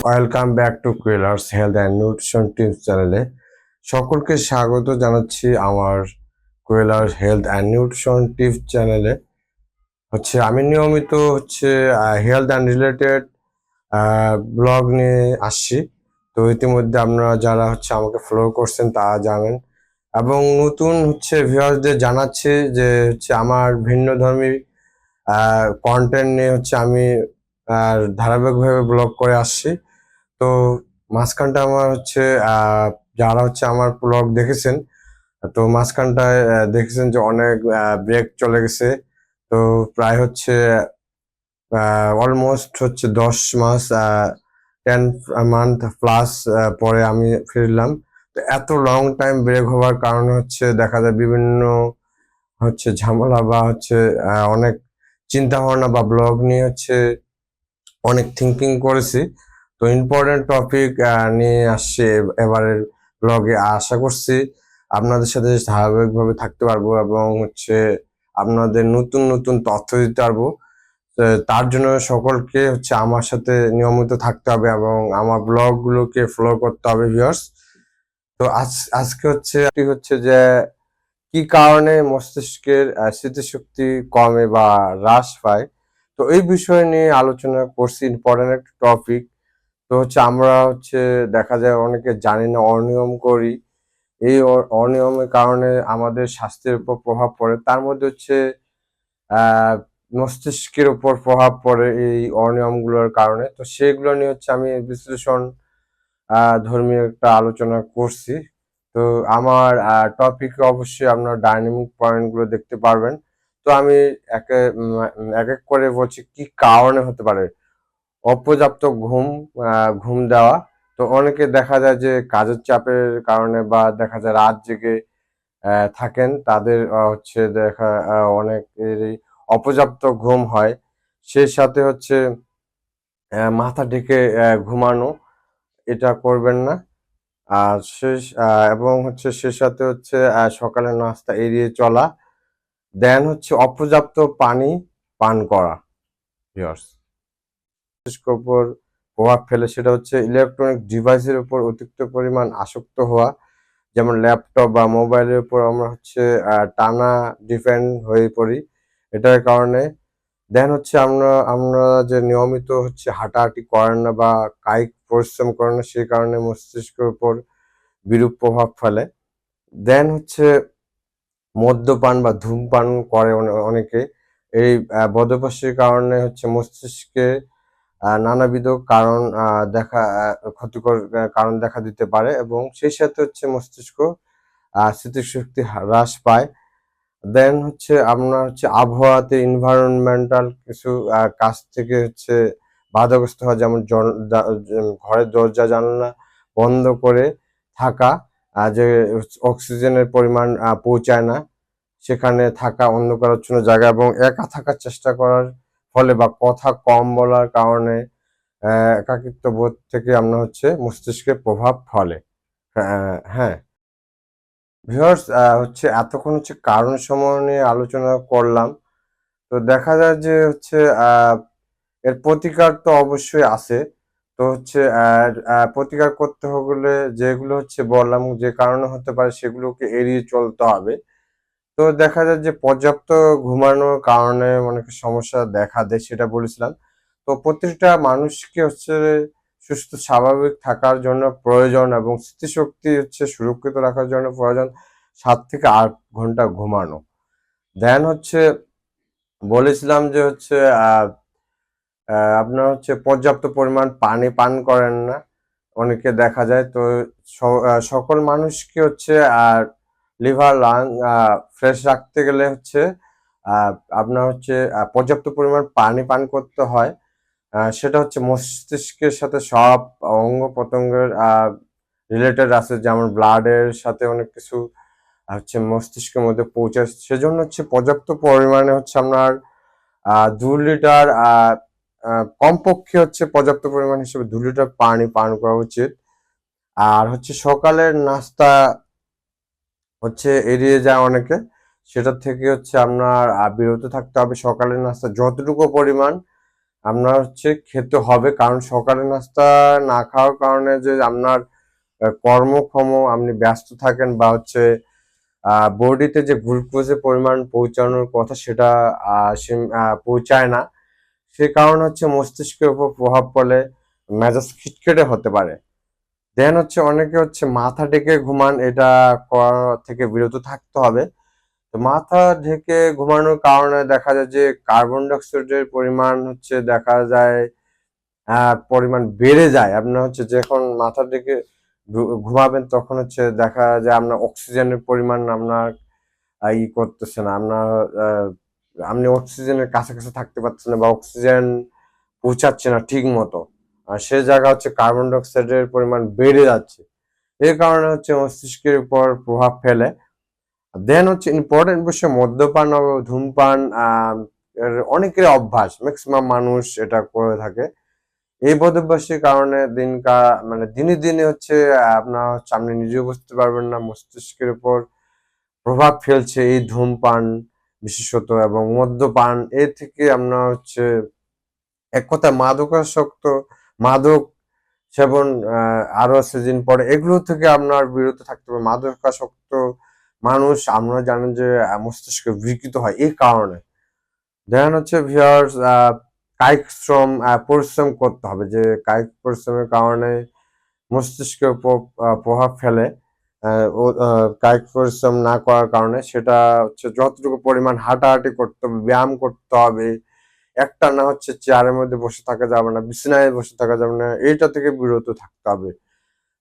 Welcome back to কুয়েলার্স health and nutrition tips চ্যানেলে সকলকে স্বাগত জানাচ্ছি আমার কুয়েলার্স হেলথ অ্যান্ড নিউট্রিশন টিপস চ্যানেলে। আমি নিয়মিত হেলথ অ্যান্ড রিলেটেড ব্লগ নিয়ে আসছি। তো ইতিমধ্যে আপনারা যারা আমাকে ফলো করছেন তারা জানেন, এবং নতুন ভিউয়ার্সদের জানাচ্ছি যে আমার ভিন্নধর্মী কন্টেন্ট নিয়ে আমি ধারাবাহিকভাবে ব্লগ করে আসছি। তো মাঝখানটা আমার যারা আমার ব্লগ দেখেছেন, তো মাঝখানটায় দেখেছেন যে অনেক ব্রেক চলে গেছে। তো প্রায় অলমোস্ট 10 মাস, 10 মান্থ প্লাস পরে আমি ফিরলাম। তো এত লং টাইম ব্রেক হওয়ার কারণে দেখা যায় বিভিন্ন ঝামেলা বা অনেক চিন্তা ভাবনা বা ব্লগ নিয়ে অনেক থিঙ্কিং করেছি। তো ইম্পর্টেন্ট টপিক নিয়ে আসছে এবারের ব্লগে। আশা করছি আপনাদের সাথে ধারাবাহিকভাবে থাকতে পারবো এবং আপনাদের নতুন নতুন তথ্য দিতে পারবো। তো তার জন্য সকলকে আমার সাথে নিয়মিত থাকতে হবে এবং আমার ব্লগ গুলোকে ফলো করতে হবে ভিউয়ার্স। তো আজকে যে কি কারণে মস্তিষ্কের স্মৃতিশক্তি কমে বা হ্রাস পায়, তো এই বিষয় নিয়ে আলোচনা করছি। ইম্পর্টেন্ট একটা টপিক। তো আমরা দেখা যায় অনেকে জানি না, অনিয়ম করি। এই অনিয়মের কারণে আমাদের স্বাস্থ্যের উপর প্রভাব পড়ে। তার মধ্যে আহ মস্তিষ্কের উপর প্রভাব পড়ে এই অনিয়মগুলোর কারণে। তো সেগুলো নিয়ে আমি বিশ্লেষণ ধর্মীয় একটা আলোচনা করছি। তো আমার টপিকে অবশ্যই আপনার ডাইনামিক পয়েন্টগুলো দেখতে পারবেন। তো আমি এক এক করে বলছি কি কারণে হতে পারে। অপর্যাপ্ত ঘুম দেওয়া। তো অনেকে দেখা যায় যে কাজের চাপের কারণে বা দেখা যায় রাত জেগে থাকেন, তাদের অনেকেরই অপর্যাপ্ত ঘুম হয়। সেই সাথে মাথা ঢেকে ঘুমানো, এটা করবেন না। আর এবং সে সাথে সকালের নাস্তা এড়িয়ে চলা। দেন অপর্যাপ্ত পানি পান করা ভিউয়ার্স মস্তিষ্কের উপর প্রভাব ফেলে। সেটা ইলেকট্রনিক ডিভাইসের উপর অতিরিক্ত পরিমাণ আসক্ত হওয়া, যেমন ল্যাপটপ বা মোবাইলের উপর আমরা টানা ডিপেন্ড হয়ে পড়ি এটার কারণে। দেন আমরা আমরা যে নিয়মিত হাঁটাহাঁটি করেন না বা কায়িক পরিশ্রম করেন না, সেই কারণে মস্তিষ্কের উপর বিরূপ প্রভাব ফেলে। দেন মদ্যপান বা ধূমপান করে অনেকে। এই বদভ্যাসের কারণে মস্তিষ্কে নানাবিধ কারণ ক্ষতিকর কারণ দেখা দিতে পারে, এবং সেই সাথে মস্তিষ্ক স্মৃতিশক্তি হ্রাস পায়। দেন আমরা আবহাওয়াতে এনভায়রনমেন্টাল কিছু কাজ থেকে বাধাগ্রস্ত হয়, যেমন ঘরের দরজা জানালা বন্ধ করে থাকা, যে অক্সিজেনের পরিমাণ পৌঁছায় না সেখানে থাকা, অন্ধকারাচ্ছন্ন জায়গা এবং একা থাকার চেষ্টা করার ফলে বা কথা কম বলার কারণে একাকিত্ব বোধ থেকে আমরা মস্তিষ্কে প্রভাব ফেলে। হ্যাঁ ভিউয়ার্স, এতক্ষণ কারণ সমূহ নিয়ে আলোচনা করলাম। তো দেখা যায় যে এর প্রতিকার তো অবশ্যই আছে। তো প্রতিকার করতে হলে যেগুলো বললাম যে কারণে হতে পারে সেগুলোকে এড়িয়ে চলতে হবে। তো দেখা যায় যে পর্যাপ্ত ঘুমানোর কারণে অনেক সমস্যা দেখা দেয়, সেটা বলেছিলাম। তো প্রত্যেকটা মানুষকে সুস্থ স্বাভাবিক থাকার জন্য প্রয়োজন এবং স্মৃতিশক্তি সুরক্ষিত রাখার জন্য প্রয়োজন 7 থেকে 8 ঘন্টা ঘুমানো। দেন বলেছিলাম যে আপনার পর্যাপ্ত পরিমাণ পানি পান করেন না, অনেকে দেখা যায়। তো সকল মানুষকে আর লিভার লাং ফ্রেশ রাখতে গেলে আপনার পর্যাপ্ত পরিমাণ পানি পান করতে হয়। সেটা মস্তিষ্কের সাথে সব অঙ্গ প্রত্যঙ্গের রিলেটেড আছে, যেমন ব্লাডের সাথে অনেক কিছু মস্তিষ্কের মধ্যে পৌঁছায়। সেজন্য পর্যাপ্ত পরিমাণে আপনার 2 লিটার কমপক্ষে পর্যাপ্ত পরিমাণ হিসেবে 2 লিটার পানি পান করা উচিত। আর সকালের নাস্তা এড়িয়ে যায় অনেকে, সেটা থেকে আপনার বিরত থাকতে হবে। সকালের নাস্তা যতটুকু পরিমাণ আপনার হচ্ছে খেতে হবে, কারণ সকালের নাস্তা না খাওয়ার কারণে যে আপনার কর্মক্ষম আপনি ব্যস্ত থাকেন বা হচ্ছে বডিতে যে গ্লুকোজের পরিমাণ পৌঁছানোর কথা সেটা পৌঁছায় না। সে কারণে হচ্ছে মস্তিষ্কের উপর প্রভাব পড়লে মেজাজ খিটখিটে হতে পারে। দেন হচ্ছে অনেকে হচ্ছে মাথা ঢেকে ঘুমান, এটা করা থেকে বিরত থাকতে হবে। তো মাথা ঢেকে ঘুমানোর কারণে দেখা যায় যে কার্বন ডাইঅক্সাইডের পরিমাণ হচ্ছে দেখা যায় পরিমাণ বেড়ে যায়। আপনার হচ্ছে যখন মাথা ঢেকে ঘুমাবেন তখন হচ্ছে দেখা যায় আপনার অক্সিজেনের পরিমাণ আপনার করতেছে না, আপনার আপনি অক্সিজেনের কাছাকাছি থাকতে পারছেন না বা অক্সিজেন পৌঁছাচ্ছে না ঠিক মতো। আর সে জায়গা হচ্ছে কার্বন ডাইঅক্সাইডের পরিমাণ বেড়ে যাচ্ছে। এই কারণে হচ্ছে মস্তিষ্কের উপর প্রভাব ফেলে। দেন হচ্ছে ইম্পর্টেন্ট বিষয় মদ্যপান ও ধূমপান অনেকের অভ্যাস, ম্যাক্সিমাম মানুষ এটা করে থাকে। এই বদভ্যাসের কারণে মানে দিনে দিনে হচ্ছে আপনার হচ্ছে আপনি নিজেও বুঝতে পারবেন না মস্তিষ্কের উপর প্রভাব ফেলছে এই ধূমপান বিশেষত এবং মদ্যপান। এ থেকে আপনার হচ্ছে এক কথায় মাদক সেবন আরো সেদিন পরে এগুলো থেকে আপনার বিরত থাকতে হবে। মাদকাসক্ত মানুষ আপনারা জানেন যে মস্তিষ্ক বিকৃত হয় এই কারণে। দেখেন হচ্ছে ভিউয়ার্স, কায়িক শ্রম পরিশ্রম করতে হবে, যে কায়িক পরিশ্রমের কারণে মস্তিষ্কের উপর প্রভাব ফেলে। কায়িক পরিশ্রম না করার কারণে সেটা হচ্ছে যতটুকু পরিমাণ হাঁটাহাঁটি করতে হবে, ব্যায়াম করতে হবে, একটা না হচ্ছে চেয়ারের মধ্যে বসে থাকা যাবে না, বিছানায় বসে থাকা যাবে না, এইটা থেকে বিরত থাকতে হবে।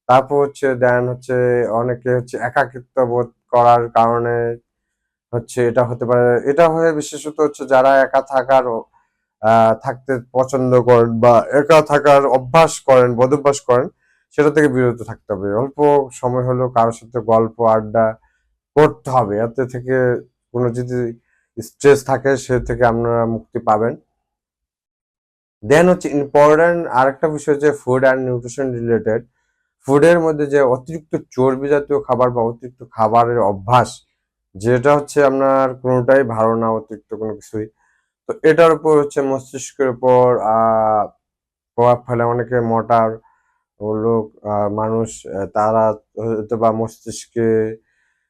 তারপর হচ্ছে দেন হচ্ছে অনেকে হচ্ছে একাকিত্ব বোধ করার কারণে হচ্ছে এটা হতে পারে। এটা হয়ে বিশেষত হচ্ছে যারা একা থাকতে পছন্দ করেন বা একা থাকার অভ্যাস করেন, বদভ্যাস করেন, সেটা থেকে বিরত থাকতে হবে। অল্প সময় হলেও কারোর সাথে গল্প আড্ডা করতে হবে, এতে থেকে কোনো যদি স্ট্রেস থাকে সে থেকে আপনারা মুক্তি পাবেন। দেন হচ্ছে ইম্পর্টেন্ট আরেকটা বিষয় যে ফুড অ্যান্ড নিউট্রিশন রিলেটেড, ফুডের মধ্যে যে অতিরিক্ত চর্বি জাতীয় খাবার বা অতিরিক্ত খাবারের অভ্যাস, যেটা হচ্ছে আপনার কোনোটাই ভালো না, অতিরিক্ত কোনো কিছুই। তো এটার উপর হচ্ছে মস্তিষ্কের উপর প্রভাব ফেলে। অনেকে মোটার লোক মানুষ, তারা হয়তো বা মস্তিষ্কে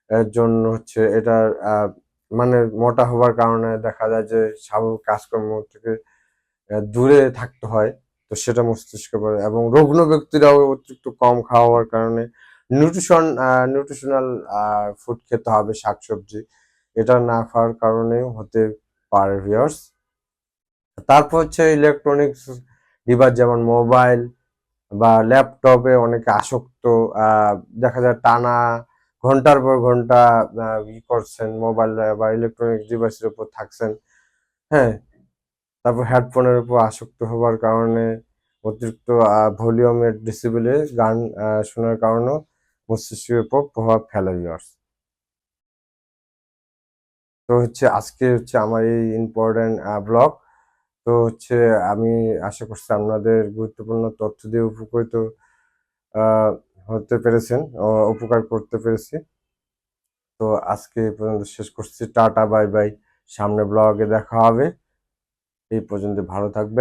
এর জন্য হচ্ছে এটার মানে মোটা হওয়ার কারণে দেখা যায় যে স্বাভাবিক কাজকর্ম থেকে দূরে থাকতে হয়। তো সেটা মস্তিষ্কে পড়ে এবং রুগ্ন ব্যক্তিরাও অতিরিক্ত কম খাওয়ার কারণে নিউট্রিশনাল ফুড খেতে হবে, শাকসবজি। এটা না খাওয়ার কারণেও হতে পারে ভিউয়ার্স। তারপর হচ্ছে ইলেকট্রনিক্স ডিভাইস যেমন মোবাইল বা ল্যাপটপে অনেকে আসক্ত। দেখা যায় টানা ঘন্টার পর ঘন্টা করছেন মোবাইল বা ইলেকট্রনিক্স ডিভাইসের উপর থাকছেন। হ্যাঁ, তারপর হেডফোনের উপর আসক্ত হওয়ার কারণে অতিরিক্ত ভলিউমের ডেসিবেলে গান শোনার কারণেও মস্তিষ্কের উপর প্রভাব ফেলে ভিউয়ার্স। তো হচ্ছে আজকে হচ্ছে আমার এই ইম্পর্টেন্ট ব্লগ। তো হচ্ছে আমি আশা করছি আপনাদের গুরুত্বপূর্ণ তথ্য দিয়ে উপকৃত আহ, হতে পেরেছেন, উপকার করতে পেরেছি। তো আজকে এই পর্যন্ত শেষ করছি। Tata, bye bye. সামনে ব্লগে দেখা হবে। এই পর্যন্ত ভালো থাকবেন।